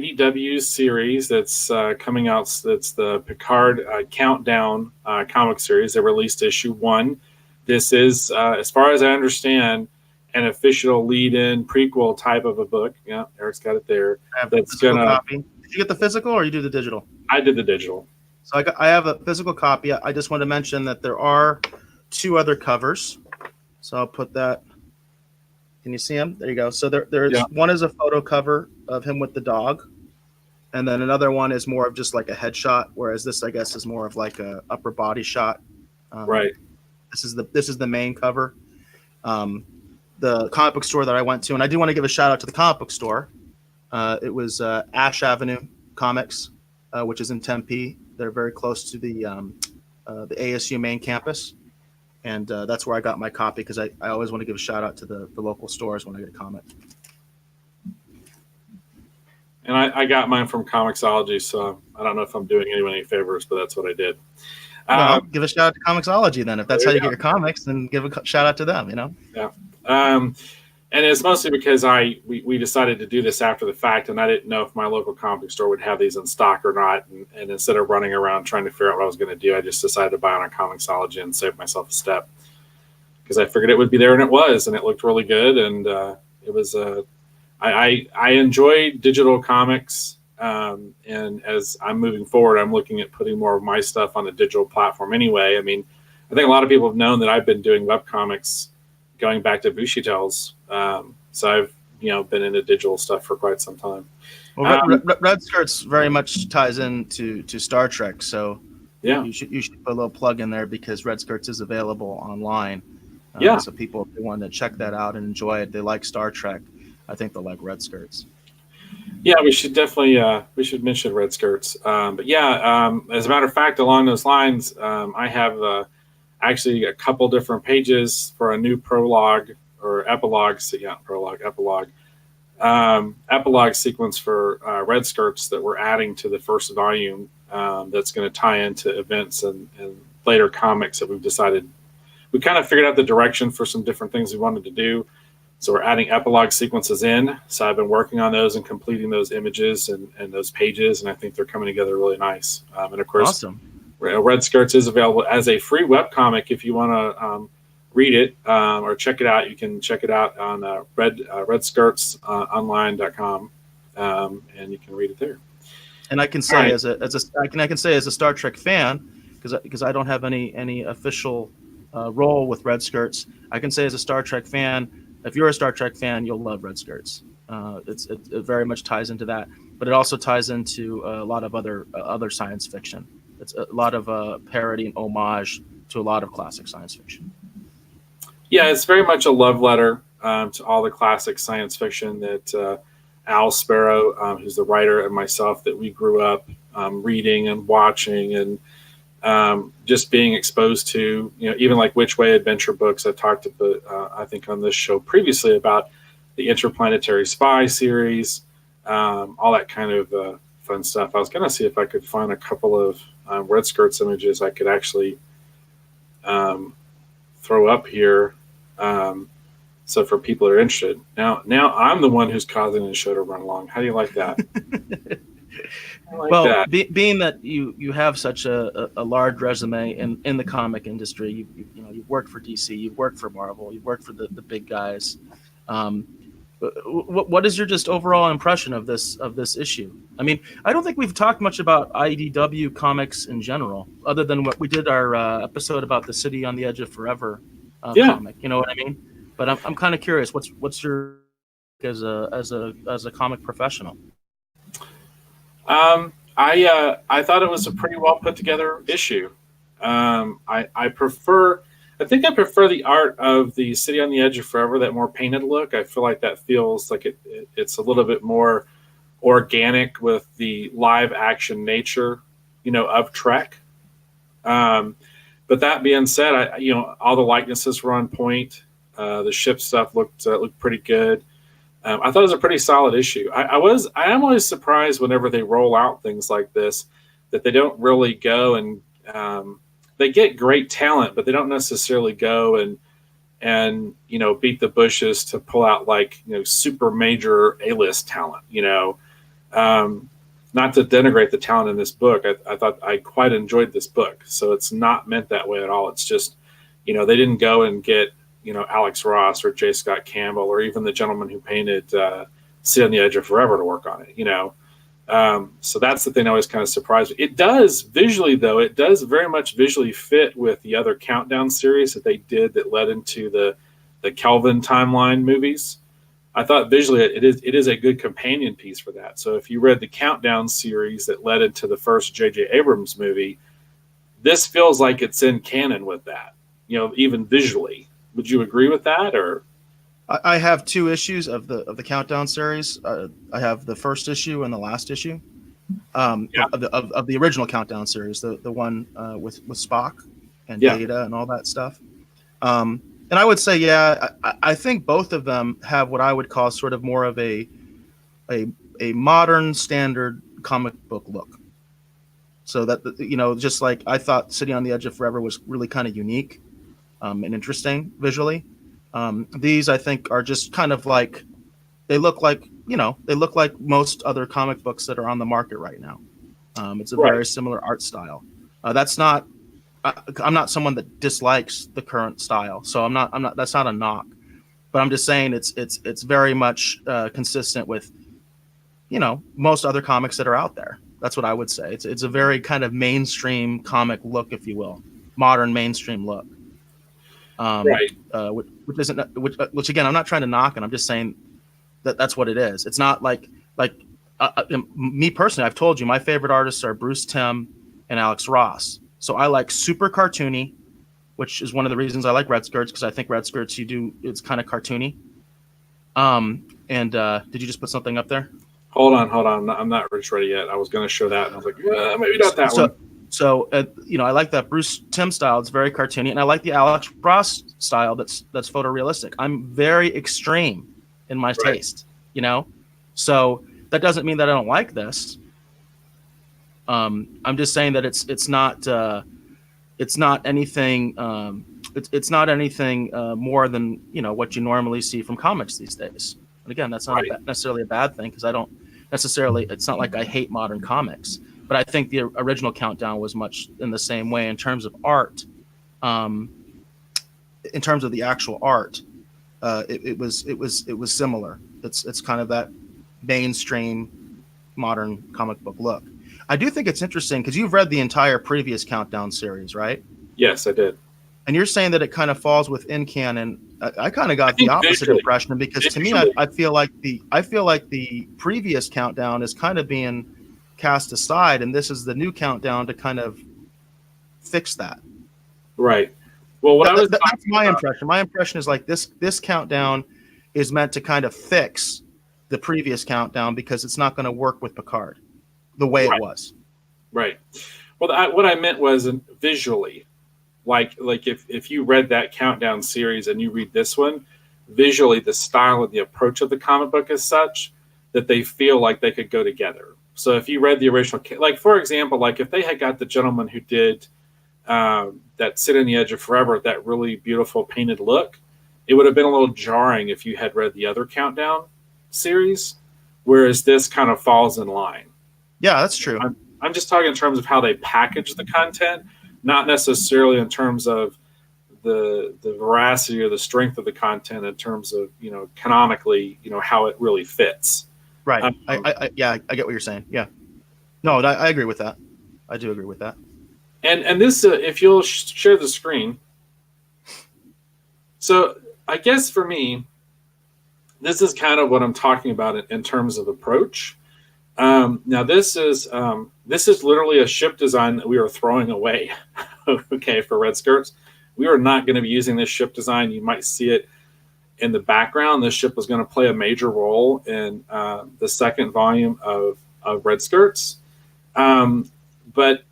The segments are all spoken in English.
IDW series that's coming out. That's the Picard Countdown comic series. They released issue 1. This is, as far as I understand, an official lead-in prequel type of a book. Yeah, Eric's got it there. I have a physical copy. Did you get the physical, or you do the digital? I did the digital. So I have a physical copy. I just want to mention that there are 2 other covers. So I'll put that. Can you see them? There you go. So there's one is a photo cover of him with the dog, and then another one is more of just like a headshot. Whereas this, I guess, is more of like a upper body shot. Right. This is the main cover. The comic book store that I went to, and I do want to give a shout out to the comic book store. It was Ash Avenue Comics, which is in Tempe. They're very close to the ASU main campus, and that's where I got my copy because I always want to give a shout out to the local stores when I get a comic. And I got mine from Comixology, so I don't know if I'm doing anyone any favors, but that's what I did. Well, give a shout out to Comixology then. If that's how you get your comics, then give a shout out to them. Yeah. And it's mostly because we decided to do this after the fact, and I didn't know if my local comic store would have these in stock or not. And instead of running around trying to figure out what I was going to do, I just decided to buy on Comixology and save myself a step because I figured it would be there, and it was, and it looked really good. And it was I enjoy digital comics, and as I'm moving forward, I'm looking at putting more of my stuff on a digital platform anyway. I mean, I think a lot of people have known that I've been doing webcomics going back to Bushi Tales. So I've been into digital stuff for quite some time. Well, Red Skirts very much ties into Star Trek, so yeah, you should put a little plug in there because Red Skirts is available online. So people, if they want to check that out and enjoy it, they like Star Trek, I think they'll like Red Skirts. Yeah, we should definitely mention Red Skirts. But yeah, as a matter of fact, along those lines, I have actually a couple different pages for a new prologue or epilogue. So yeah, epilogue sequence for Red Skirts that we're adding to the first volume. That's going to tie into events and later comics that we've decided. We kind of figured out the direction for some different things we wanted to do. So we're adding epilogue sequences in. So I've been working on those and completing those images and those pages, and I think they're coming together really nice. And of course, awesome. Red Skirts is available as a free webcomic if you want to read it or check it out. You can check it out on redskirtsonline.com, and you can read it there. And I can say as a Star Trek fan, because I don't have any official role with Red Skirts, I can say as a Star Trek fan, if you're a Star Trek fan, you'll love Red Skirts. It very much ties into that, but it also ties into a lot of other science fiction. It's a lot of parody and homage to a lot of classic science fiction. Yeah, it's very much a love letter to all the classic science fiction that Al Sparrow, who's the writer, and myself, that we grew up reading and watching and just being exposed to, even like Which Way Adventure books. I talked about, I think on this show previously about the Interplanetary Spy series, all that kind of fun stuff. I was going to see if I could find a couple of Red Skirts images I could actually throw up here. So for people who are interested, now I'm the one who's causing the show to run long. How do you like that? Being that you have such a large resume in the comic industry, you've worked for DC, you've worked for Marvel, you've worked for the big guys. What is your just overall impression of this issue? I mean, I don't think we've talked much about IDW comics in general, other than what we did our episode about the City on the Edge of Forever comic. You know what I mean? But I'm kind of curious. What's your as a comic professional? I thought it was a pretty well put together issue. I prefer the art of the City on the Edge of Forever, that more painted look. I feel like that feels like it's a little bit more organic with the live action nature, of Trek. But that being said, all the likenesses were on point. The ship stuff looked pretty good. I thought it was a pretty solid issue. I am always surprised whenever they roll out things like this that they don't really go and they get great talent, but they don't necessarily go and beat the bushes to pull out super major A-list talent. Not to denigrate the talent in this book, I thought I quite enjoyed this book. So it's not meant that way at all. It's just, they didn't go and get, Alex Ross or J. Scott Campbell or even the gentleman who painted Sit on the Edge of Forever to work on it, So that's the thing that always kind of surprised me. It does visually, though, it does very much visually fit with the other Countdown series that they did that led into the Kelvin timeline movies. I thought visually it is a good companion piece for that. So if you read the Countdown series that led into the first J.J. Abrams movie, this feels like it's in canon with that, even visually. Would you agree with that? Or I have 2 issues of the Countdown series. I have the first issue and the last issue of the original Countdown series, the one with Spock and Data and all that stuff. And I would say, I think both of them have what I would call sort of more of a modern standard comic book look. So that, just like I thought City on the Edge of Forever was really kind of unique and interesting visually. These, I think, are just kind of like, they look like most other comic books that are on the market right now. It's a very similar art style. I'm not someone that dislikes the current style, so I'm not. That's not a knock, but I'm just saying it's very much consistent with, most other comics that are out there. That's what I would say. It's a very kind of mainstream comic look, if you will, modern mainstream look. Which again, I'm not trying to knock it. I'm just saying that's what it is. It's not like me personally. I've told you my favorite artists are Bruce Timm and Alex Ross. So I like super cartoony, which is one of the reasons I like Red Skirts, because I think Red Skirts it's kind of cartoony. Did you just put something up there? Hold on. I'm not ready yet. I was going to show that, and I was like, maybe not that one. So I like that Bruce Timm style. It's very cartoony, and I like the Alex Ross style. That's photorealistic. I'm very extreme in my taste. So that doesn't mean that I don't like this. I'm just saying that it's not anything more than what you normally see from comics these days. And again, that's not necessarily a bad thing, because I don't necessarily. It's not like I hate modern comics, but I think the original Countdown was much in the same way in terms of art. In terms of the actual art, it was similar. It's kind of that mainstream modern comic book look. I do think it's interesting because you've read the entire previous Countdown series, right? Yes, I did. And you're saying that it kind of falls within canon. I kind of got the opposite impression, because to me, I feel like the previous Countdown is kind of being cast aside, and this is the new Countdown to kind of fix that. Right. Well, that's my impression. My impression is like this Countdown is meant to kind of fix the previous Countdown, because it's not going to work with Picard the way it was. Right. Well, what I meant was visually, like if you read that Countdown series and you read this one, visually the style and the approach of the comic book is such that they feel like they could go together. So if you read the original, like for example, like if they had got the gentleman who did that Sit on the Edge of Forever, that really beautiful painted look, it would have been a little jarring if you had read the other Countdown series, whereas this kind of falls in line. Yeah, that's true. I'm just talking in terms of how they package the content, not necessarily in terms of the veracity or the strength of the content in terms of, canonically, how it really fits. Right. I get what you're saying. Yeah. No, I agree with that. I do agree with that. And this, if you'll share the screen. So I guess for me, this is kind of what I'm talking about in terms of approach. Now this is literally a ship design that we are throwing away. Okay, for Red Skirts, we are not going to be using this ship design. You might see it in the background. This ship was going to play a major role in the second volume of Red Skirts. But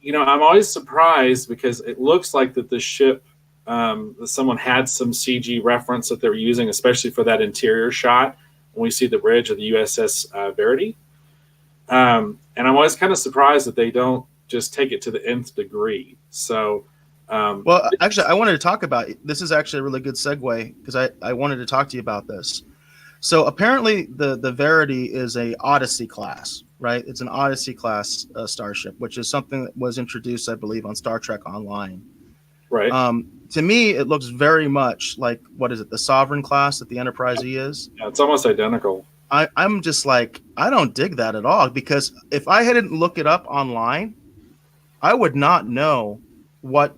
I'm always surprised because it looks like that the ship, someone had some CG reference that they were using, especially for that interior shot when we see the bridge of the USS Verity. And I'm always kind of surprised that they don't just take it to the nth degree. So, well, actually, I wanted to talk about this. Is actually a really good segue because I wanted to talk to you about this. So apparently the Verity is a Odyssey class, right? It's an Odyssey class starship, which is something that was introduced, I believe, on Star Trek Online. Right. To me, it looks very much like, what is it, the Sovereign class that the Enterprise E is? Yeah, it's almost identical. I'm just like, I don't dig that at all, because if I hadn't looked it up online, I would not know what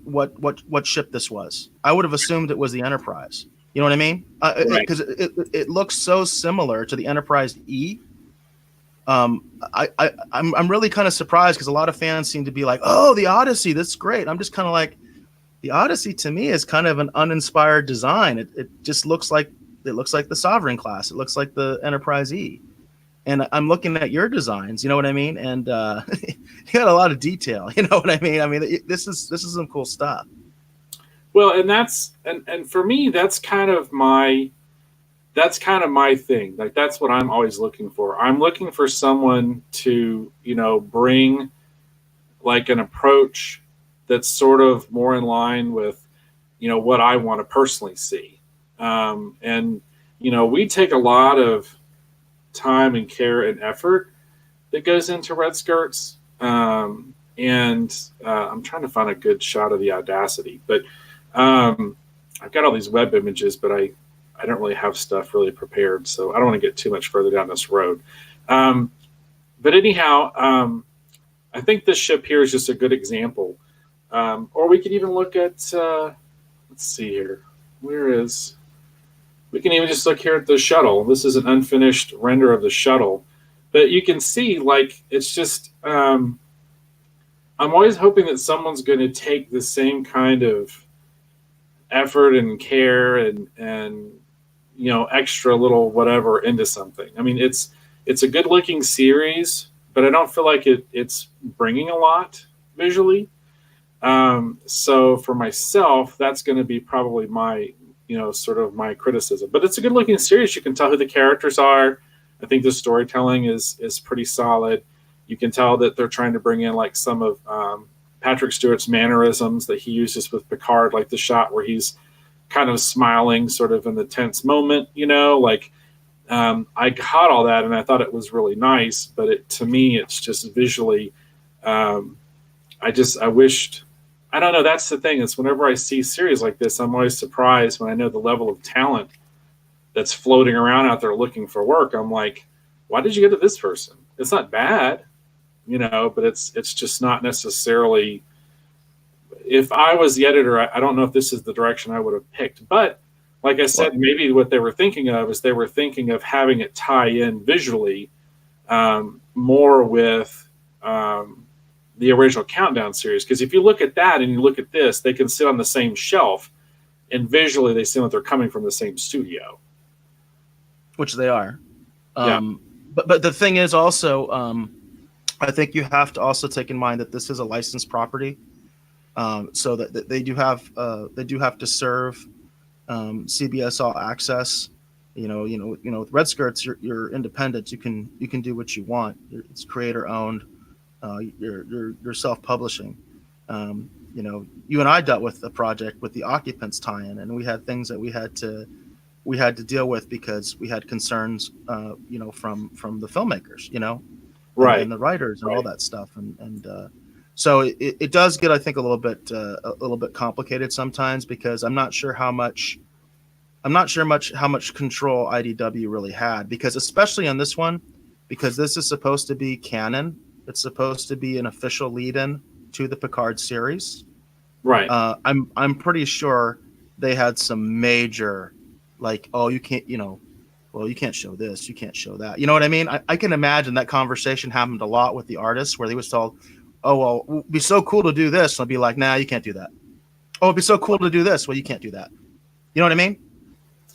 ship this was. I would have assumed it was the Enterprise. You know what I mean? Right. Because it looks so similar to the Enterprise E. I'm really kind of surprised, because a lot of fans seem to be like, "Oh, the Odyssey, that's great." I'm just kind of like, the Odyssey to me is kind of an uninspired design. It just looks like the Sovereign class. It looks like the Enterprise E. And I'm looking at your designs, you know what I mean? And you got a lot of detail, you know what I mean? I mean, this is some cool stuff. Well, and for me, that's kind of my thing. Like, that's what I'm always looking for. I'm looking for someone to, bring like an approach that's sort of more in line with, what I want to personally see. And we take a lot of time and care and effort that goes into Red Skirts. And I'm trying to find a good shot of the Audacity, but I've got all these web images, but I don't really have stuff really prepared, so I don't want to get too much further down this road. But anyhow, I think this ship here is just a good example. Or we could even look at, let's see here. We can even just look here at the shuttle. This is an unfinished render of the shuttle. But you can see, like, it's just, I'm always hoping that someone's going to take the same kind of effort and care and extra little whatever into something. I mean, it's a good looking series, but I don't feel like it's bringing a lot visually. So for myself, that's going to be probably my sort of my criticism. But it's a good looking series. You can tell who the characters are. I think the storytelling is pretty solid. You can tell that they're trying to bring in like some of Patrick Stewart's mannerisms that he uses with Picard, like the shot where he's kind of smiling sort of in the tense moment, I caught all that and I thought it was really nice, but to me, it's just visually, I wished, I don't know. That's the thing, is whenever I see series like this, I'm always surprised when I know the level of talent that's floating around out there looking for work. I'm like, why did you get to this person? It's not bad, but it's just not necessarily. If I was the editor, I don't know if this is the direction I would have picked. But like I said, maybe what they were thinking of is they were thinking of having it tie in visually more with the original Countdown series. Because if you look at that and you look at this, they can sit on the same shelf, and visually they seem like they're coming from the same studio. Which they are. Yeah. But the thing is also, I think you have to also take in mind that this is a licensed property, so that they do have to serve CBS All Access. With Red Skirts, you're independent. You can do what you want. It's creator owned. You're self-publishing. You and I dealt with a project with the Occupants tie-in, and we had things that we had to deal with because we had concerns, from the filmmakers, Right, and the writers and all that stuff, and so it does get, I think, a little bit complicated sometimes, because I'm not sure how much control IDW really had, because especially on this one, because this is supposed to be canon. It's supposed to be an official lead-in to the Picard series. right. I'm pretty sure they had some major, like, oh, you can't, well, you can't show this, you can't show that. You know what I mean? I can imagine that conversation happened a lot with the artists, where they was told, oh, well, it'd be so cool to do this. And I'll be like, nah, you can't do that. Oh, it'd be so cool to do this. Well, you can't do that. You know what I mean?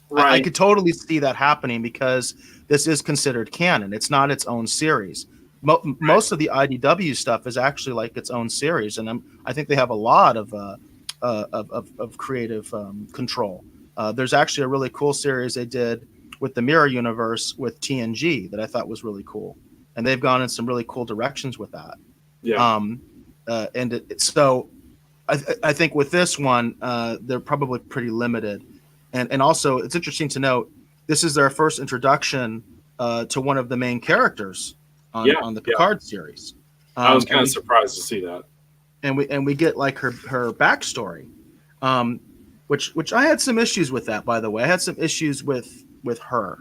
Right. I could totally see that happening, because this is considered canon. It's not its own series. Most of the IDW stuff is actually like its own series, and I think they have a lot of creative control. There's actually a really cool series they did with the Mirror Universe with TNG that I thought was really cool, and they've gone in some really cool directions with that. Yeah. So I think with this one, they're probably pretty limited, and also it's interesting to note this is their first introduction to one of the main characters on the Picard series. I was kind of surprised to see that. And we get like her backstory, which I had some issues with that, by the way. I had some issues with her.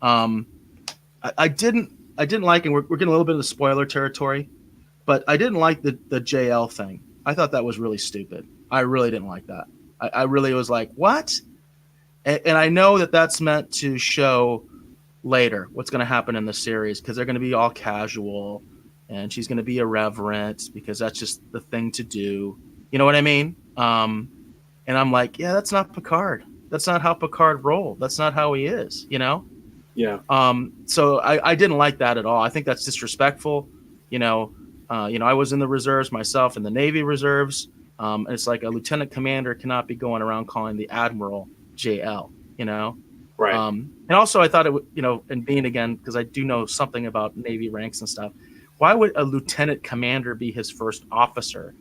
I didn't like, and we're getting a little bit of the spoiler territory, but I didn't like the JL thing. I thought that was really stupid. I really didn't like that. I really was like, what? And I know that that's meant to show later what's going to happen in the series, because they're going to be all casual and she's going to be irreverent because that's just the thing to do. You know what I mean? And I'm like, yeah, that's not Picard. That's not how Picard rolled. That's not how he is, you know? Yeah. So I didn't like that at all. I think that's disrespectful. I was in the reserves myself, in the Navy reserves. And it's like a lieutenant commander cannot be going around calling the admiral JL, you know? Right. And also I thought it would, and being, again, because I do know something about Navy ranks and stuff, why would a lieutenant commander be his first officer?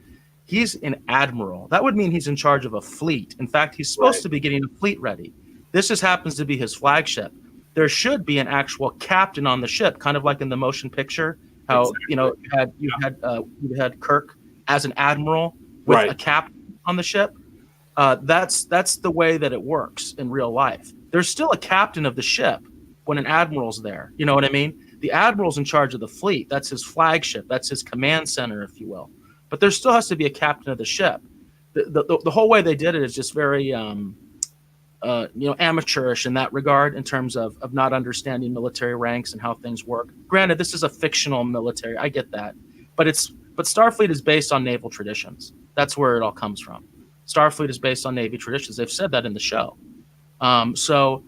He's an admiral. That would mean he's in charge of a fleet. In fact, he's supposed to be getting a fleet ready. This just happens to be his flagship. There should be an actual captain on the ship, kind of like in the motion picture, how you had Kirk as an admiral with a captain on the ship. That's the way that it works in real life. There's still a captain of the ship when an admiral's there. You know what I mean? The admiral's in charge of the fleet. That's his flagship. That's his command center, if you will. But there still has to be a captain of the ship. The whole way they did it is just very amateurish in that regard, in terms of not understanding military ranks and how things work. Granted, this is a fictional military. I get that. But Starfleet is based on naval traditions. That's where it all comes from. Starfleet is based on Navy traditions. They've said that in the show. So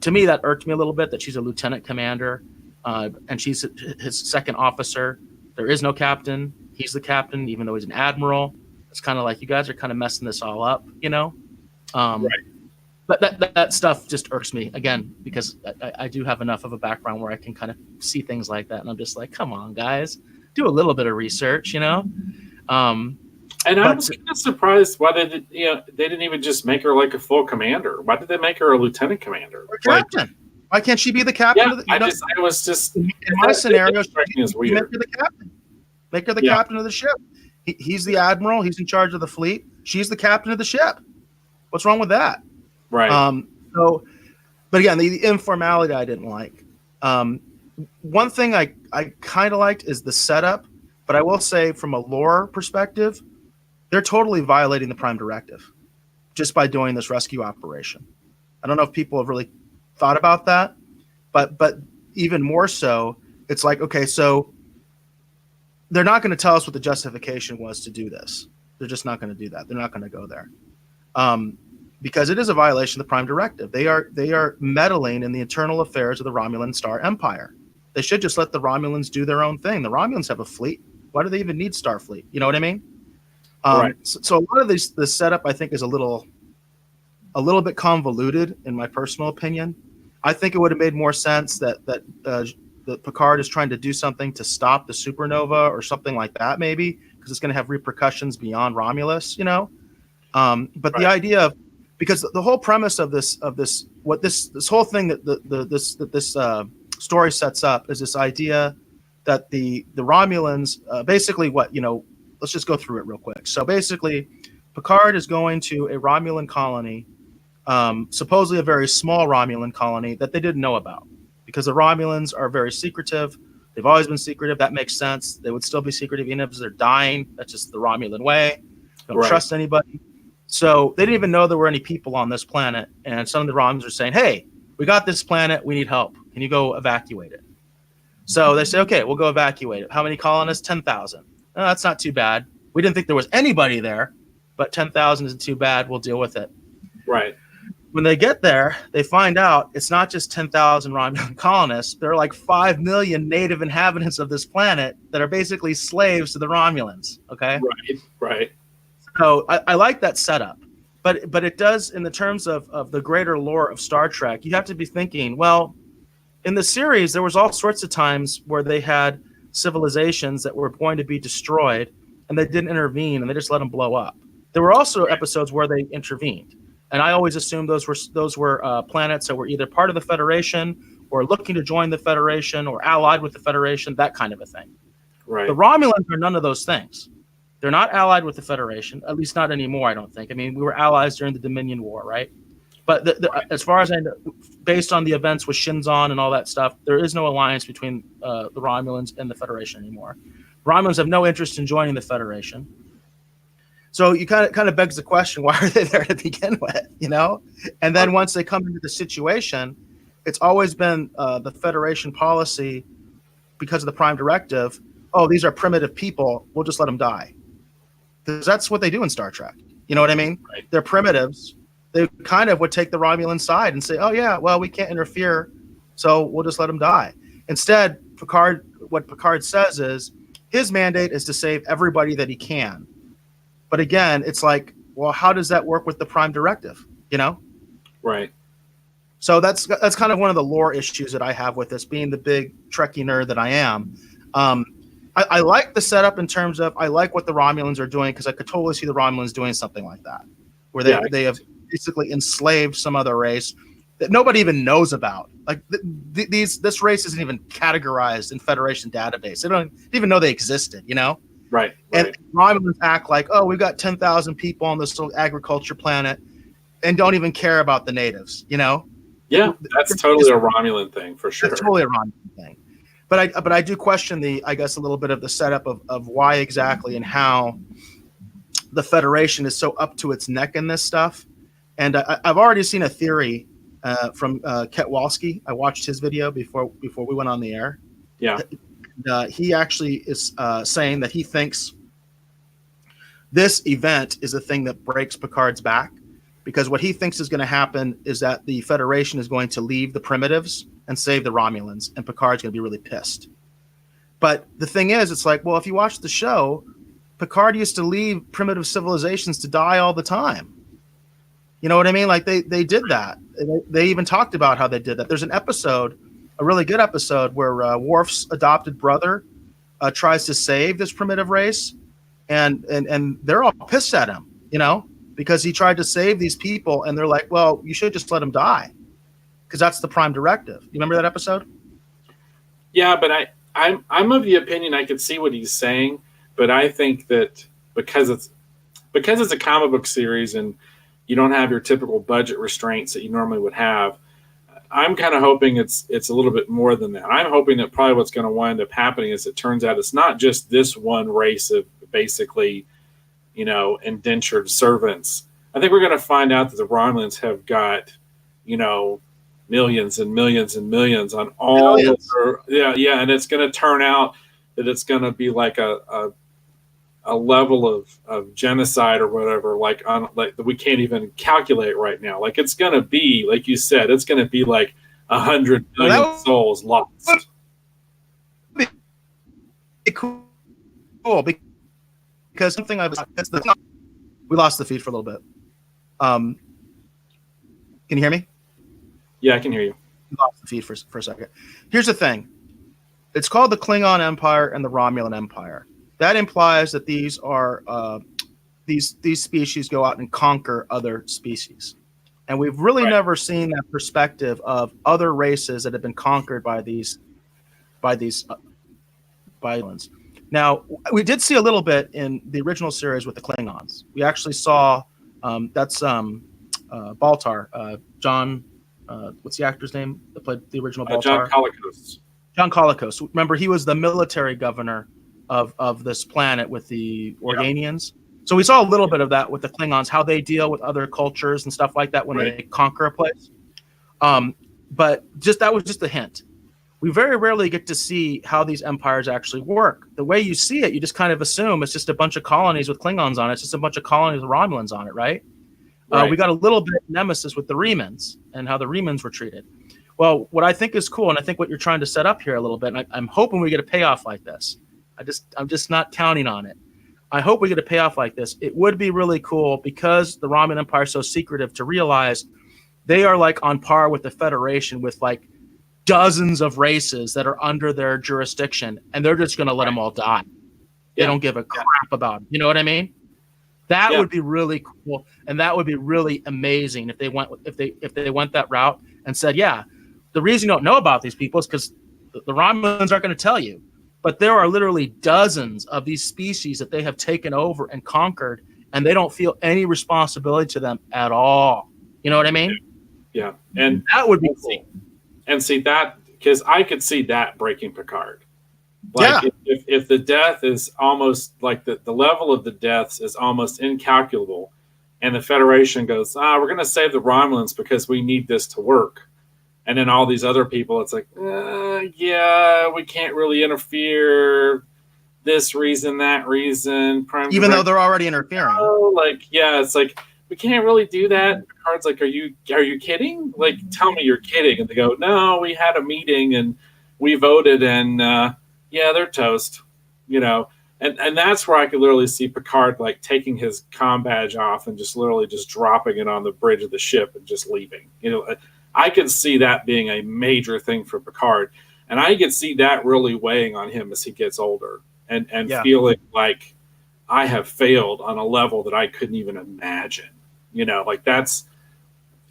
to me, that irked me a little bit, that she's a lieutenant commander and she's his second officer. There is no captain. He's the captain, even though he's an admiral. It's kind of like, you guys are kind of messing this all up, Right. But that stuff just irks me, again, because I do have enough of a background where I can kind of see things like that. And I'm just like, come on, guys, do a little bit of research, And I was kind of surprised why they didn't even just make her like a full commander. Why did they make her a lieutenant commander? Or captain. Why can't she be the captain? Yeah, I was just in my scenario, is weird. Make her the captain. Make her the captain of the ship. He's the admiral. He's in charge of the fleet. She's the captain of the ship. What's wrong with that? Right. But again, the informality I didn't like. One thing I kind of liked is the setup, but I will say, from a lore perspective, they're totally violating the Prime Directive just by doing this rescue operation. I don't know if people have really thought about that, but even more so, it's like, okay, so they're not going to tell us what the justification was to do this. They're just not going to do that. They're not going to go there. Because it is a violation of the Prime Directive. They are meddling in the internal affairs of the Romulan Star Empire. They should just let the Romulans do their own thing. The Romulans have a fleet. Why do they even need Starfleet? You know what I mean? Right. So a lot of this setup, I think, is a little bit convoluted, in my personal opinion. I think it would have made more sense that Picard is trying to do something to stop the supernova or something like that, maybe, because it's going to have repercussions beyond Romulus, But the idea of, because the whole premise of this whole thing that this story sets up is this idea that the Romulans basically let's just go through it real quick. So basically, Picard is going to a Romulan colony, supposedly a very small Romulan colony that they didn't know about, because the Romulans are very secretive. They've always been secretive. That makes sense. They would still be secretive even if they're dying. That's just the Romulan way. Don't trust anybody. So they didn't even know there were any people on this planet. And some of the Romulans are saying, hey, we got this planet. We need help. Can you go evacuate it? So they say, okay, we'll go evacuate it. How many colonists? 10,000. Oh, that's not too bad. We didn't think there was anybody there, but 10,000 isn't too bad. We'll deal with it. Right. When they get there, they find out it's not just 10,000 Romulan colonists. There are like 5 million native inhabitants of this planet that are basically slaves to the Romulans. Okay. Right. So I like that setup, but it does, in the terms of the greater lore of Star Trek, you have to be thinking, well, in the series, there was all sorts of times where they had civilizations that were going to be destroyed and they didn't intervene and they just let them blow up. There were also episodes where they intervened. And I always assumed those were planets that were either part of the Federation or looking to join the Federation or allied with the Federation, that kind of a thing. Right. The Romulans are none of those things. They're not allied with the Federation, at least not anymore, I don't think. I mean, we were allies during the Dominion War, right? But as far as I know, based on the events with Shinzon and all that stuff, there is no alliance between the Romulans and the Federation anymore. Romulans have no interest in joining the Federation. So you kind of begs the question, why are they there to begin with, you know? And then once they come into the situation, it's always been the Federation policy, because of the Prime Directive, oh, these are primitive people, we'll just let them die. Because that's what they do in Star Trek. You know what I mean? Right. They're primitives. They kind of would take the Romulan side and say, oh, yeah, well, we can't interfere, so we'll just let them die. Instead, what Picard says is his mandate is to save everybody that he can. But again, it's like, well, how does that work with the Prime Directive? You know? Right. So that's kind of one of the lore issues that I have with this, being the big Trekkie nerd that I am. I like the setup in terms of, I like what the Romulans are doing, because I could totally see the Romulans doing something like that, where they have basically enslaved some other race that nobody even knows about. Like this race isn't even categorized in Federation database. They don't even know they existed, you know? Right. And Romulans act like, oh, we've got 10,000 people on this little agriculture planet and don't even care about the natives, you know? Yeah, that's totally a Romulan thing, for sure. That's totally a Romulan thing. But I do question I guess a little bit of the setup of why exactly and how the Federation is so up to its neck in this stuff. And I've already seen a theory from Ketwalski. I watched his video before we went on the air. Yeah. He actually is saying that he thinks this event is the thing that breaks Picard's back, because what he thinks is going to happen is that the Federation is going to leave the primitives and save the Romulans, and Picard's going to be really pissed. But the thing is, it's like, well, if you watch the show, Picard used to leave primitive civilizations to die all the time. You know what I mean? Like they did that. They even talked about how they did that. There's an episode, a really good episode, where Worf's adopted brother tries to save this primitive race, and they're all pissed at him, you know, because he tried to save these people, and they're like, well, you should just let him die, because that's the Prime Directive. You remember that episode? Yeah, but I'm of the opinion I could see what he's saying, but I think that because it's a comic book series and you don't have your typical budget restraints that you normally would have, I'm kind of hoping it's a little bit more than that. I'm hoping that probably what's going to wind up happening is, it turns out it's not just this one race of basically, you know, indentured servants. I think we're going to find out that the Romulans have got, you know, millions and millions and millions on all of their, and it's going to turn out that it's going to be like a level of genocide or whatever, like that we can't even calculate right now. Like it's going to be, like you said, it's going to be like 100 billion souls lost. Cool, because something we lost the feed for a little bit. Can you hear me? Yeah, I can hear you. We lost the feed for a second. Here's the thing. It's called the Klingon Empire and the Romulan Empire. That implies that these are these species go out and conquer other species, and we've really never seen that perspective of other races that have been conquered by these violence. Now, we did see a little bit in the original series with the Klingons. We actually saw that's Baltar, John. What's the actor's name that played the original Baltar? John Colicos. John Colicos. Remember, he was the military governor of this planet with the Organians. Yeah. So we saw a little bit of that with the Klingons, how they deal with other cultures and stuff like that when they conquer a place. But that was just a hint. We very rarely get to see how these empires actually work. The way you see it, you just kind of assume it's just a bunch of colonies with Klingons on it. It's just a bunch of colonies with Romulans on it, right? We got a little bit of nemesis with the Remans and how the Remans were treated. Well, what I think is cool, and I think what you're trying to set up here a little bit, and I'm hoping we get a payoff like this. I'm just not counting on it. I hope we get a payoff like this. It would be really cool, because the Romulan Empire is so secretive, to realize they are like on par with the Federation, with like dozens of races that are under their jurisdiction, and they're just going to let them all die. They don't give a crap about it. You know what I mean? That Yeah. would be really cool, and that would be really amazing if they went that route and said, yeah, the reason you don't know about these people is because the Romulans aren't going to tell you, but there are literally dozens of these species that they have taken over and conquered, and they don't feel any responsibility to them at all. You know what I mean? Yeah, and That would be cool. see that, because I could see that breaking Picard. Like if the death is almost like the level of the deaths is almost incalculable, and the Federation goes, we're going to save the Romulans because we need this to work, and then all these other people, it's like, yeah, we can't really interfere. This reason, that reason, even though they're already interfering. It's like we can't really do that. Picard's like, are you kidding? Like, tell me you're kidding. And they go, no, we had a meeting and we voted, and yeah, they're toast, and that's where I could literally see Picard like taking his comm badge off and just literally just dropping it on the bridge of the ship and just leaving. I could see that being a major thing for Picard, and I could see that really weighing on him as he gets older and feeling like I have failed on a level that I couldn't even imagine.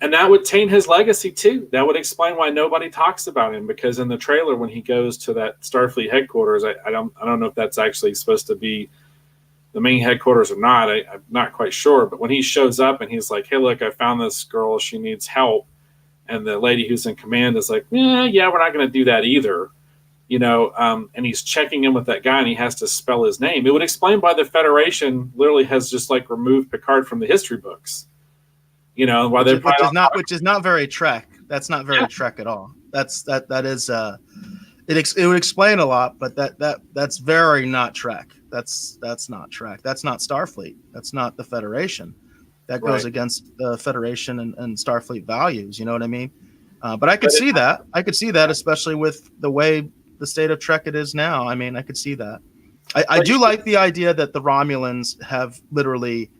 And that would taint his legacy too. That would explain why nobody talks about him, because in the trailer when he goes to that Starfleet headquarters, I don't know if that's actually supposed to be the main headquarters or not. I'm not quite sure. But when he shows up and he's like, hey, look, I found this girl. She needs help. And the lady who's in command is like, yeah, we're not going to do that either. And he's checking in with that guy and he has to spell his name. It would explain why the Federation literally has just like removed Picard from the history books. Why they which is not very Trek. That's not very Trek at all. That is it would explain a lot, but that's very not Trek. That's not Trek. That's not Starfleet. That's not the Federation. That goes against the Federation and Starfleet values. You know what I mean? But I could see that. I could see that, especially with the way the state of Trek it is now. I mean, I could see that. I do like the idea that the Romulans have literally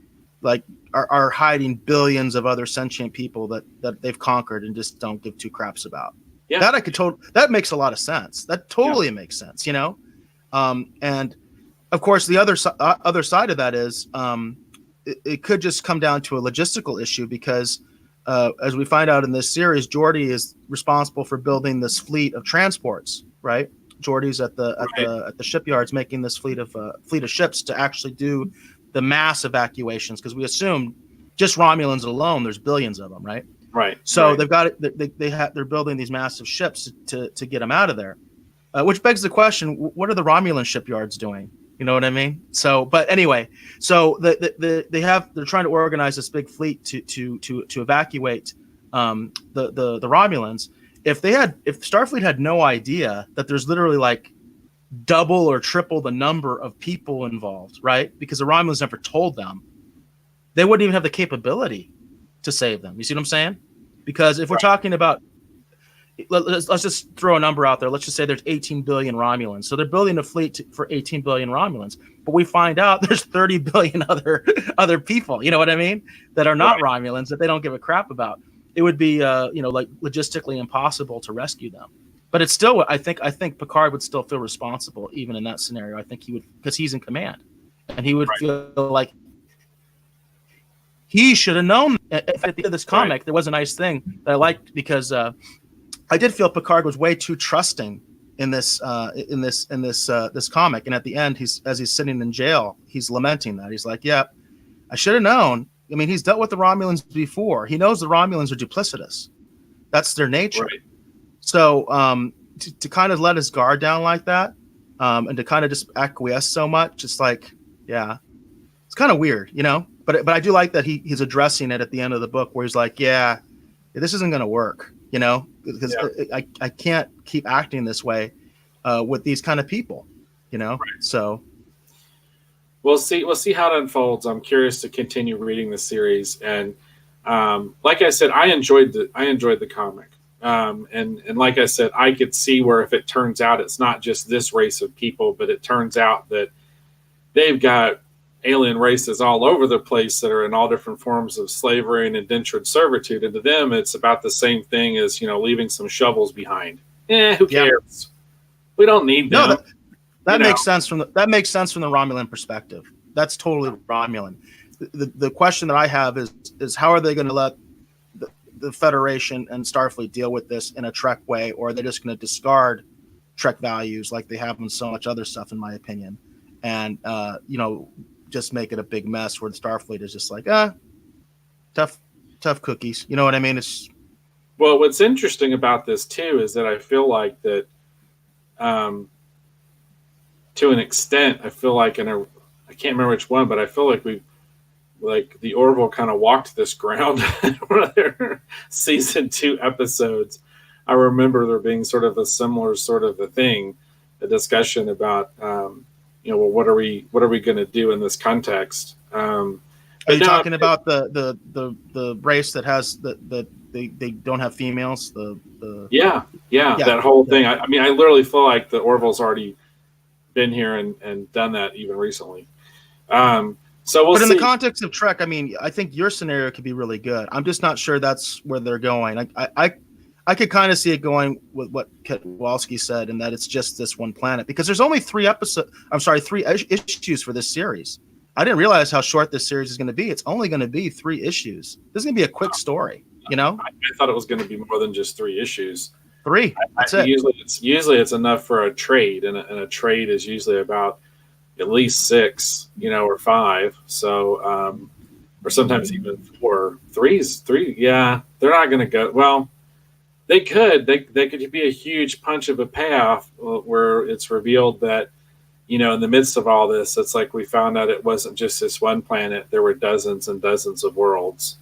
are hiding billions of other sentient people that they've conquered and just don't give two craps about. Yeah. That makes a lot of sense. That totally makes sense, and of course the other side of that is it could just come down to a logistical issue, because as we find out in this series, Geordi is responsible for building this fleet of transports, right? Geordi's at the shipyards making this fleet of ships to actually do the mass evacuations, because we assume just Romulans alone, there's billions of them, right? Right. So they've got it. They're building these massive ships to get them out of there, which begs the question: what are the Romulan shipyards doing? You know what I mean? So, but anyway, so they're trying to organize this big fleet to evacuate the Romulans. If Starfleet had no idea that there's literally like double or triple the number of people involved, right? Because the Romulans never told them, they wouldn't even have the capability to save them. You see what I'm saying? Because if we're talking about, let's just throw a number out there. Let's just say there's 18 billion Romulans. So they're building a fleet for 18 billion Romulans, but we find out there's 30 billion other people, you know what I mean? That are not Romulans, that they don't give a crap about. It would be, like logistically impossible to rescue them. But it's still, I think Picard would still feel responsible even in that scenario. I think he would, because he's in command, and he would feel like he should have known. At the end of this comic, there was a nice thing that I liked, because I did feel Picard was way too trusting in this comic. And at the end, as he's sitting in jail, he's lamenting that. He's like, "Yeah, I should have known." I mean, he's dealt with the Romulans before. He knows the Romulans are duplicitous. That's their nature. Right. So to kind of let his guard down like that, and to kind of just acquiesce so much, it's like, yeah, it's kind of weird, But I do like that he's addressing it at the end of the book, where he's like, yeah, this isn't going to work, because I can't keep acting this way with these kind of people, Right. So we'll see how it unfolds. I'm curious to continue reading the series, and like I said, I enjoyed the comic. And like I said, I could see where if it turns out it's not just this race of people, but it turns out that they've got alien races all over the place that are in all different forms of slavery and indentured servitude. And to them, it's about the same thing as, leaving some shovels behind. Who cares? We don't need them. No, that makes sense from the Romulan perspective. That's totally Romulan. the question that I have is how are they going to let the Federation and Starfleet deal with this in a Trek way, or are they just going to discard Trek values like they have in so much other stuff, in my opinion, and just make it a big mess where the Starfleet is just like tough cookies. You know what I mean? It's well, what's interesting about this too is that I feel like that, to an extent, I feel like I can't remember which one, but I feel like the Orville kind of walked this ground in one of their season 2 episodes. I remember there being sort of a similar sort of a thing, a discussion about, well, what are we going to do in this context? Are you talking about the race that has they don't have females? Yeah, that whole thing. I mean, I literally feel like the Orville's already been here and done that even recently. So we'll see. But in the context of Trek, I mean, I think your scenario could be really good. I'm just not sure that's where they're going. I could kind of see it going with what Kowalski said, and that it's just this one planet, because there's only 3 issues for this series. I didn't realize how short this series is going to be. It's only going to be 3 issues. This is going to be a quick story, I thought it was going to be more than just 3 issues. 3. That's it. Usually it's enough for a trade, and a trade is usually about at least 6, or 5. So, or sometimes even 4. 3, yeah, they're not going to go. Well, they could be a huge punch of a payoff where it's revealed that, in the midst of all this, it's like we found out it wasn't just this one planet. There were dozens and dozens of worlds.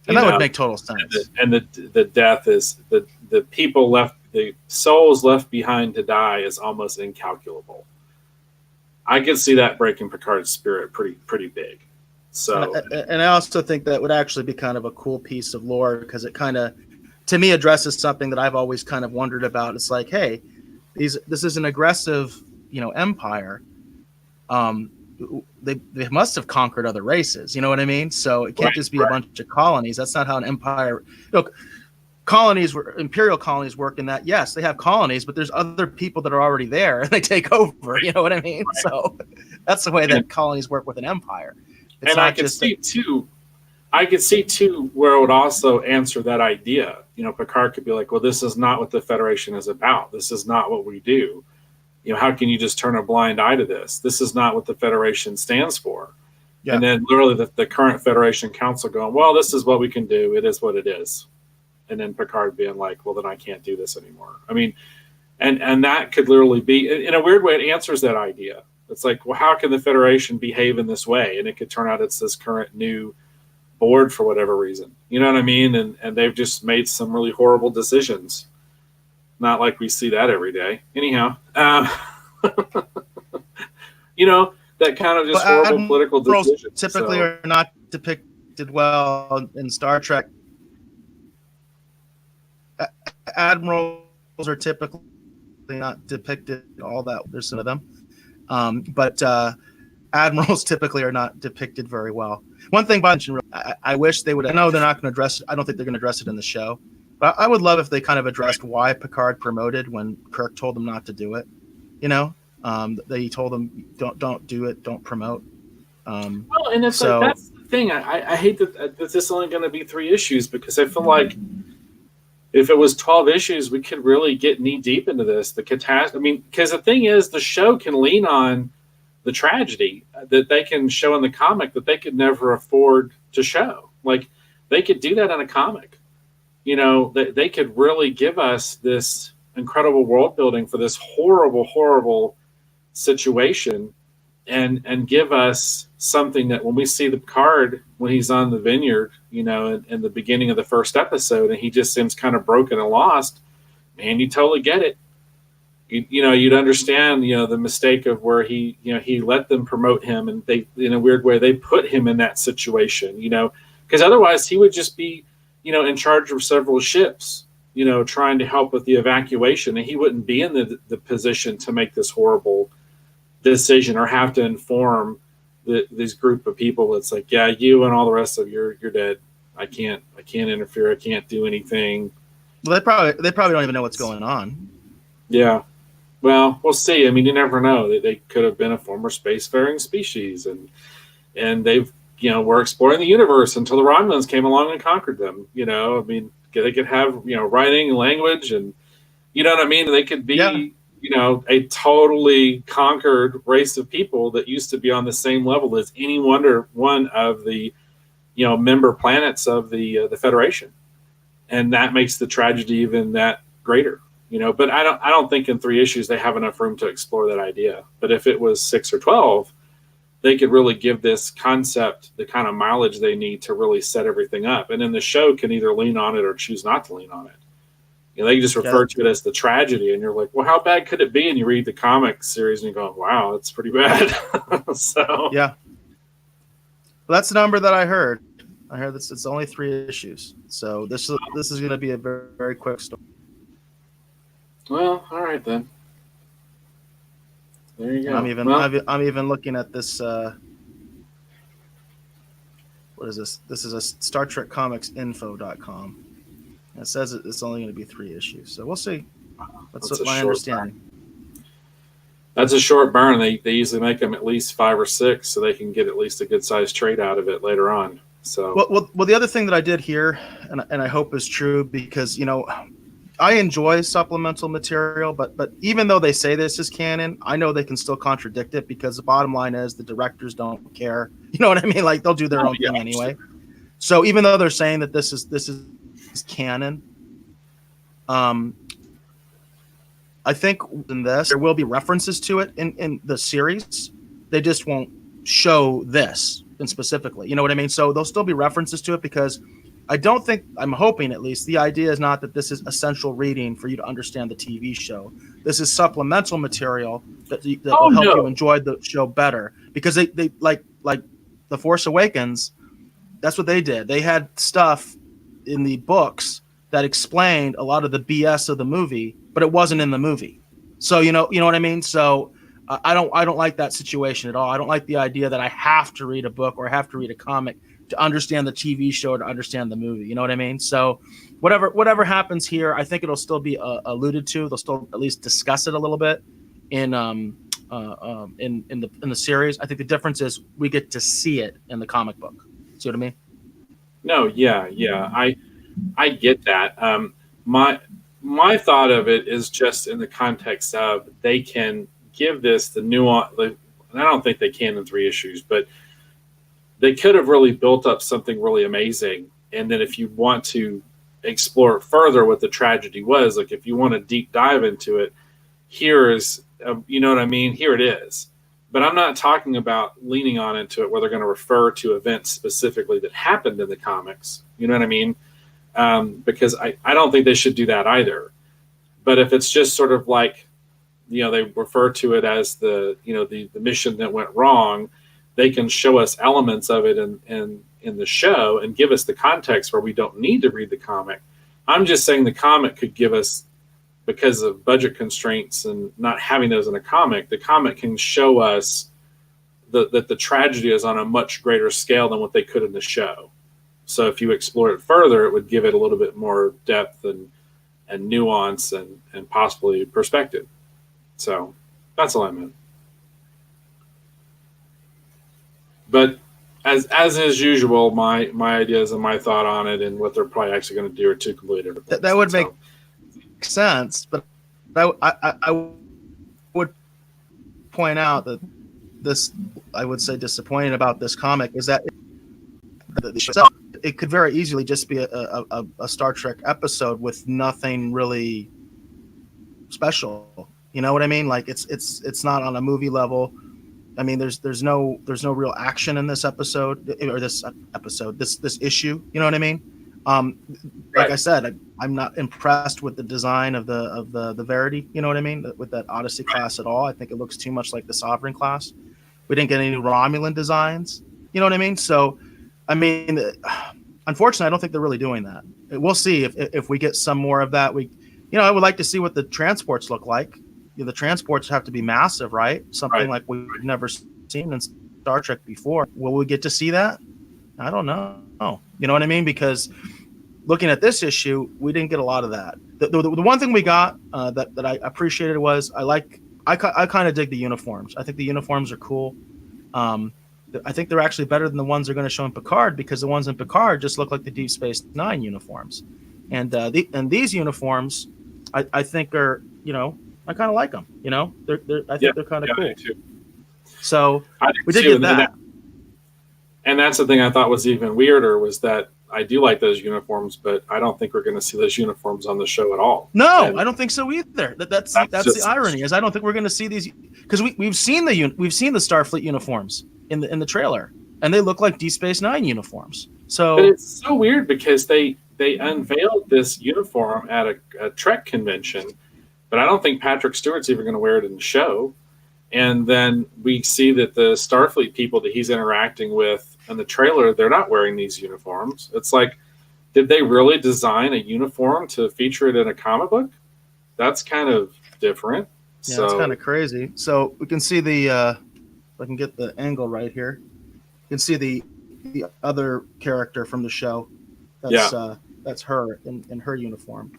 And that would make total sense. And the death is the people left, the souls left behind to die is almost incalculable. I could see that breaking Picard's spirit pretty big. So, and I also think that would actually be kind of a cool piece of lore, because it kind of, to me, addresses something that I've always kind of wondered about. It's like, hey, this is an aggressive, empire. They must have conquered other races. You know what I mean? So it can't just be a bunch of colonies. That's not how an empire. Look, imperial colonies work in that. Yes, they have colonies, but there's other people that are already there, and they take over. You know what I mean? Right. So that's the way that colonies work with an empire. And I could see too where it would also answer that idea. Picard could be like, well, this is not what the Federation is about. This is not what we do. How can you just turn a blind eye to this? This is not what the Federation stands for. Yeah. And then literally the current Federation Council going, well, this is what we can do. It is what it is. And then Picard being like, well, then I can't do this anymore. I mean, and that could literally be, in a weird way, it answers that idea. It's like, well, how can the Federation behave in this way? And it could turn out it's this current new board for whatever reason. You know what I mean? And they've just made some really horrible decisions. Not like we see that every day. Anyhow, that kind of just horrible political decisions. Typically are not depicted well in Star Trek. Admirals are typically not depicted all that. There's some of them. But admirals typically are not depicted very well. One thing, I wish they would. I know they're not going to address it. I don't think they're going to address it in the show. But I would love if they kind of addressed why Picard promoted when Kirk told them not to do it. They told them don't do it, don't promote. Well, and it's like that's the thing. I hate that this is only going to be 3 issues, because I feel like if it was 12 issues, we could really get knee deep into this. The catastrophe. I mean, because the thing is, the show can lean on the tragedy that they can show in the comic that they could never afford to show. Like, they could do that in a comic. They could really give us this incredible world building for this horrible, horrible situation, and give us something that when we see the Picard when he's on the vineyard, in the beginning of the first episode, and he just seems kind of broken and lost, man, you totally get it. You'd understand, the mistake of where he let them promote him, and they, in a weird way, they put him in that situation, because otherwise he would just be, in charge of several ships, trying to help with the evacuation, and he wouldn't be in the position to make this horrible decision or have to inform this group of people. It's like, yeah, you and all the rest of you're dead. I can't interfere. I can't do anything. Well, they probably don't even know what's going on. Yeah. Well, we'll see. I mean, you never know. They could have been a former spacefaring species, and they've were exploring the universe until the Romulans came along and conquered them. I mean, they could have, writing and language, and you know what I mean? They could be, Yeah. A totally conquered race of people that used to be on the same level as any one of the, member planets of the Federation. And that makes the tragedy even that greater, but I don't think in 3 issues they have enough room to explore that idea. But if it was 6 or 12, they could really give this concept the kind of mileage they need to really set everything up. And then the show can either lean on it or choose not to lean on it. They just refer to it as the tragedy, and you're like, well, how bad could it be? And you read the comic series and you go, wow, it's pretty bad. So yeah, well, that's the number that I heard. I heard this. It's only 3 issues, so this is going to be a very, very quick story. Well, all right then. There you go. I'm even looking at this. What is this? This is a Star Trek Comics Info.com. It says it's only going to be 3 issues, so we'll see. That's my understanding. That's a short burn. They usually make them at least 5 or 6, so they can get at least a good sized trade out of it later on. So well, the other thing that I did here, and I hope is true, because I enjoy supplemental material, but even though they say this is canon, I know they can still contradict it, because the bottom line is the directors don't care. You know what I mean? Like, they'll do their own thing anyway. So even though they're saying that this is canon, I think in this there will be references to it in the series. They just won't show this and specifically. You know what I mean? So there'll still be references to it, because I'm hoping at least, the idea is not that this is essential reading for you to understand the TV show. This is supplemental material that will help you enjoy the show better, because they like The Force Awakens. That's what they did. They had stuff in the books that explained a lot of the BS of the movie, but it wasn't in the movie. So you know what I mean? So I don't like that situation at all. I don't like the idea that I have to read a book or I have to read a comic to understand the TV show or to understand the movie. You know what I mean? So whatever happens here, I think it'll still be alluded to. They'll still at least discuss it a little bit in the series. I think the difference is we get to see it in the comic book. See what I mean? No, yeah. I get that. My thought of it is just in the context of they can give this the nuance. And I don't think they can in 3 issues, but they could have really built up something really amazing. And then if you want to explore it further, what the tragedy was, like if you want to deep dive into it, here is, you know what I mean? Here it is. But I'm not talking about leaning on into it where they're going to refer to events specifically that happened in the comics. You know what I mean? Because I don't think they should do that either. But if it's just sort of like, they refer to it as the mission that went wrong, they can show us elements of it in the show and give us the context where we don't need to read the comic. I'm just saying the comic could give us, because of budget constraints and not having those in a comic, the comic can show us that the tragedy is on a much greater scale than what they could in the show. So if you explore it further, it would give it a little bit more depth and nuance and possibly perspective. So that's all I meant. But as is usual, my ideas and my thought on it and what they're probably actually going to do are 2 completely different things. That would make sense, but I would point out that this, I would say, disappointing about this comic is that it could very easily just be a Star Trek episode with nothing really special. You know what I mean? Like it's not on a movie level. I mean, there's no real action in this episode or this issue. You know what I mean? Like I said, I'm not impressed with the design of the Verity. You know what I mean? With that Odyssey class at all. I think it looks too much like the Sovereign class. We didn't get any Romulan designs. You know what I mean? So, I mean, unfortunately, I don't think they're really doing that. We'll see if we get some more of that. I would like to see what the transports look like. The transports have to be massive, right? Something like we've never seen in Star Trek before. Will we get to see that? I don't know. You know what I mean? Because looking at this issue, we didn't get a lot of that. The one thing we got that I appreciated was I kind of dig the uniforms. I think the uniforms are cool. I think they're actually better than the ones they're going to show in Picard, because the ones in Picard just look like the Deep Space Nine uniforms, and these uniforms, I think are, I kind of like them. I think they're kind of cool. So we did get that. And that's the thing I thought was even weirder, was that I do like those uniforms, but I don't think we're going to see those uniforms on the show at all. No, and I don't think so either. That's the irony, is I don't think we're going to see these, because we've seen the Starfleet uniforms in the trailer, and they look like Deep Space Nine uniforms. So, but it's so weird because they unveiled this uniform at a Trek convention, but I don't think Patrick Stewart's even going to wear it in the show. And then we see that the Starfleet people that he's interacting with in the trailer, they're not wearing these uniforms. It's like, did they really design a uniform to feature it in a comic book? That's kind of different. Yeah, it's kind of crazy. So we can see the, if I can get the angle right here, you can see the other character from the show. That's her in her uniform.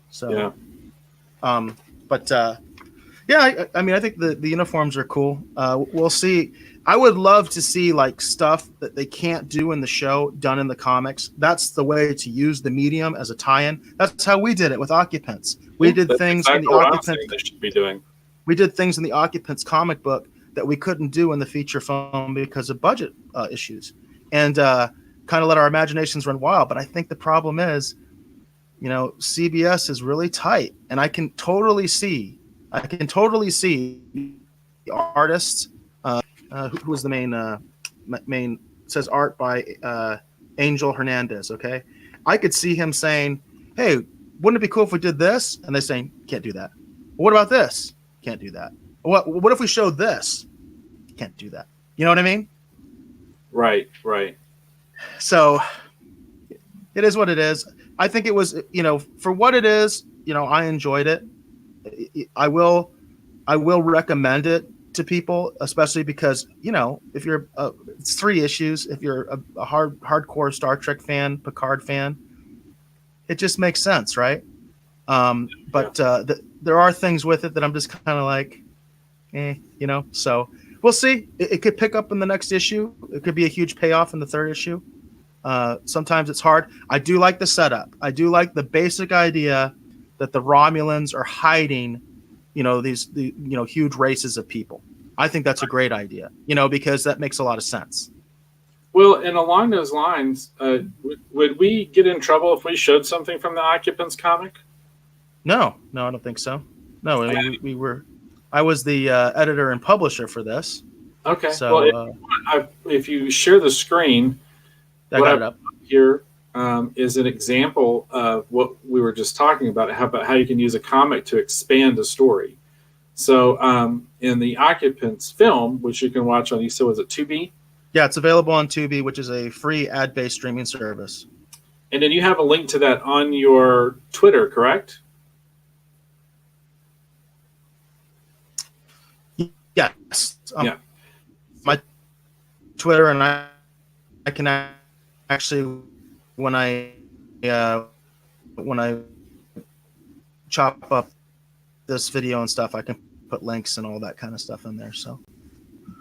So, yeah. Yeah, I mean, I think the uniforms are cool. We'll see. I would love to see like stuff that they can't do in the show done in the comics. That's the way to use the medium as a tie-in. That's how we did it with Occupants. We did things in the Occupants. They should be doing. We did things in the Occupants comic book that we couldn't do in the feature film because of budget issues, and kind of let our imaginations run wild. But I think the problem is, CBS is really tight, and I can totally see the artists. Who is the main says art by Angel Hernandez. Okay, I could see him saying, "Hey, wouldn't it be cool if we did this?" And they're saying, "Can't do that." What about this? Can't do that. What if we showed this? Can't do that. You know what I mean? Right. So it is what it is. I think it was, for what it is, I enjoyed it. I will recommend it to people, especially because, if you're it's 3 issues. If you're a hardcore Star Trek fan, Picard fan, it just makes sense, right? But there are things with it that I'm just kind of like, So we'll see. It could pick up in the next issue. It could be a huge payoff in the 3rd issue. Sometimes it's hard. I do like the setup. I do like the basic idea that the Romulans are hiding, these huge races of people. I think that's a great idea, because that makes a lot of sense. Well, and along those lines, would we get in trouble if we showed something from the Occupants comic? No, I don't think so. No, I was the editor and publisher for this. Okay. So, well, if you share the screen, I got it up here. Is an example of what we were just talking about how you can use a comic to expand a story. So in the Occupants film, which you can watch on, you said, was it Tubi? Yeah, it's available on Tubi, which is a free ad-based streaming service. And then you have a link to that on your Twitter, correct? Yes. Yeah. My Twitter, and I can actually, when I chop up this video and stuff, I can put links and all that kind of stuff in there. So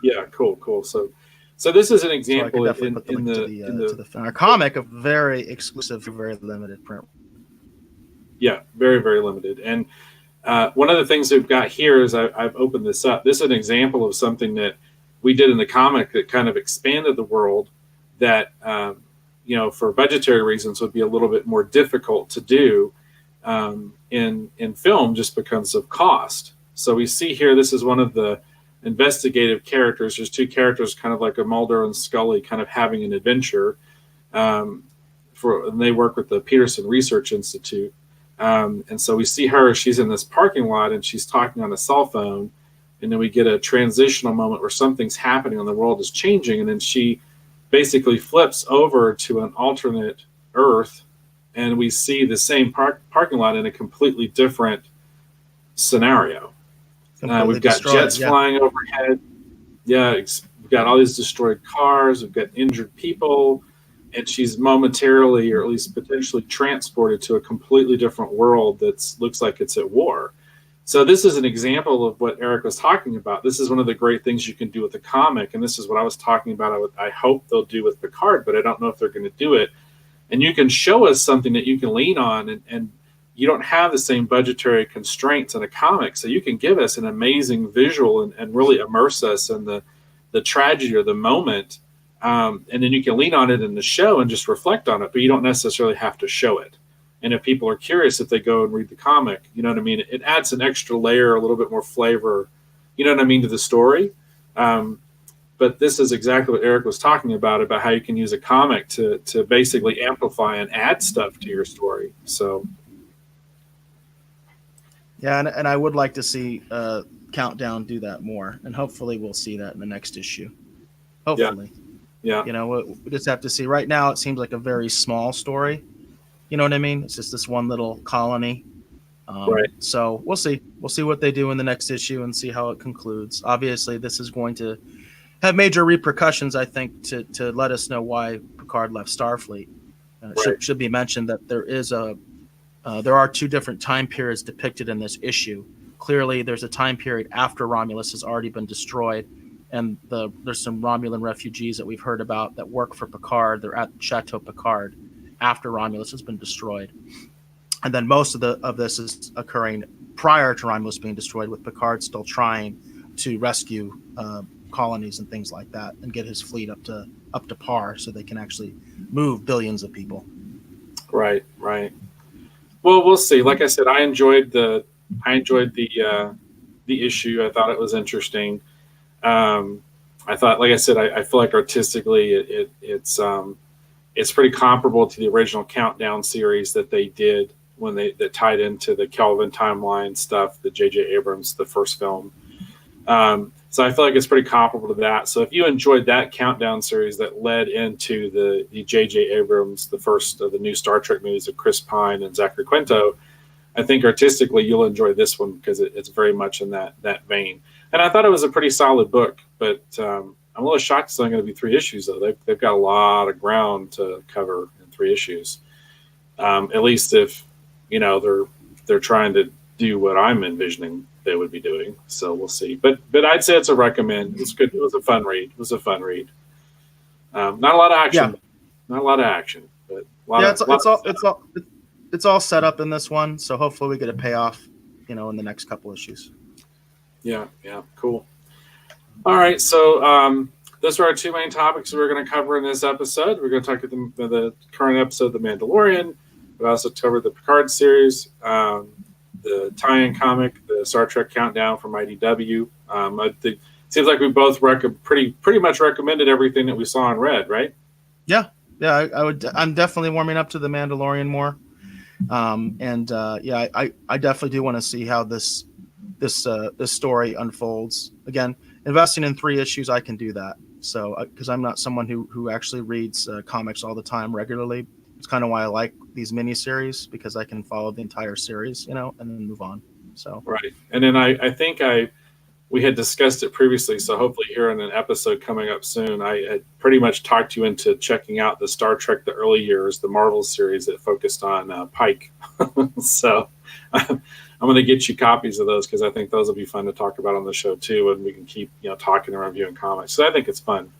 yeah, cool. So this is an example in the our comic, a very exclusive, very limited print. Yeah, very, very limited. And one of the things we've got here is I've opened this up. This is an example of something that we did in the comic that kind of expanded the world that for budgetary reasons would be a little bit more difficult to do in film, just because of cost. So we see here, this is one of the investigative characters. There's 2 characters, kind of like a Mulder and Scully, kind of having an adventure. And they work with the Peterson Research Institute. And so we see her, she's in this parking lot and she's talking on a cell phone. And then we get a transitional moment where something's happening and the world is changing. And then she basically flips over to an alternate Earth, and we see the same parking lot in a completely different scenario. We've got jets flying overhead. Yeah, we've got all these destroyed cars. We've got injured people. And she's momentarily, or at least potentially, transported to a completely different world that looks like it's at war. So this is an example of what Eric was talking about. This is one of the great things you can do with the comic, and this is what I was talking about. I hope they'll do with Picard, but I don't know if they're going to do it. And you can show us something that you can lean on, and you don't have the same budgetary constraints in a comic, so you can give us an amazing visual and really immerse us in the tragedy or the moment, and then you can lean on it in the show and just reflect on it, but you don't necessarily have to show it. And if people are curious, if they go and read the comic, you know what I mean? It adds an extra layer, a little bit more flavor, you know what I mean, to the story. But this is exactly what Eric was talking about how you can use a comic to basically amplify and add stuff to your story. So, yeah, and I would like to see Countdown do that more, and hopefully we'll see that in the next issue. Hopefully. Yeah. You know, we just have to see. Right now, it seems like a very small story. You know what I mean? It's just this one little colony. Right. So we'll see. We'll see what they do in the next issue and see how it concludes. Obviously, this is going to have major repercussions, I think, to let us know why Picard left Starfleet. Right. Should be mentioned that there are two different time periods depicted in this issue. Clearly, there's a time period after Romulus has already been destroyed, and there's some Romulan refugees that we've heard about that work for Picard. They're at Chateau Picard after Romulus has been destroyed. And then most of this is occurring prior to Romulus being destroyed, with Picard still trying to rescue colonies and things like that, and get his fleet up to par so they can actually move billions of people. Right. Well, we'll see. Like I said, I enjoyed the issue. I thought it was interesting. I thought, like I said, I feel like artistically it's pretty comparable to the original Countdown series that they did that tied into the Kelvin timeline stuff, the J.J. Abrams, the first film. So I feel like it's pretty comparable to that. So if you enjoyed that Countdown series that led into the J.J. Abrams, the first of the new Star Trek movies of Chris Pine and Zachary Quinto, I think artistically you'll enjoy this one because it's very much in that vein. And I thought it was a pretty solid book, but I'm a little shocked it's only going to be 3 issues, though. They've got a lot of ground to cover in 3 issues. At least if, you know, they're trying to do what I'm envisioning they would be doing. So we'll see. But I'd say it's a recommend. It's good. It was a fun read. Not a lot of action. Yeah. Not a lot of action. But it's all set up in this one. So hopefully we get a payoff, you know, in the next couple issues. Yeah. Cool. All right. So those are our 2 main topics we're going to cover in this episode. We're going to talk about the current episode of The Mandalorian. We also covered the Picard series, the tie-in comic, the Star Trek Countdown from IDW. I think it seems like we both pretty much recommended everything that we saw and read, right? Yeah. I'm definitely warming up to The Mandalorian more. I definitely do want to see how this story unfolds. Again, investing in 3 issues, I can do that. So, because I'm not someone who actually reads comics all the time regularly. It's kind of why I like these miniseries, because I can follow the entire series, you know, and then move on. So right. And then I think we had discussed it previously, so hopefully here in an episode coming up soon, I had pretty much talked you into checking out the Star Trek The Early Years, the Marvel series that focused on Pike. So I'm going to get you copies of those because I think those will be fun to talk about on the show too, and we can keep, you know, talking and reviewing comics. So I think it's fun.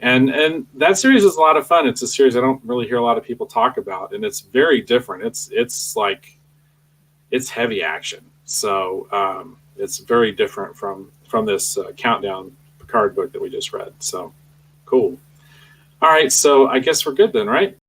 And that series is a lot of fun. It's a series I don't really hear a lot of people talk about, and it's very different. It's heavy action. So it's very different from this Countdown Picard book that we just read. So cool. All right, so I guess we're good then, right?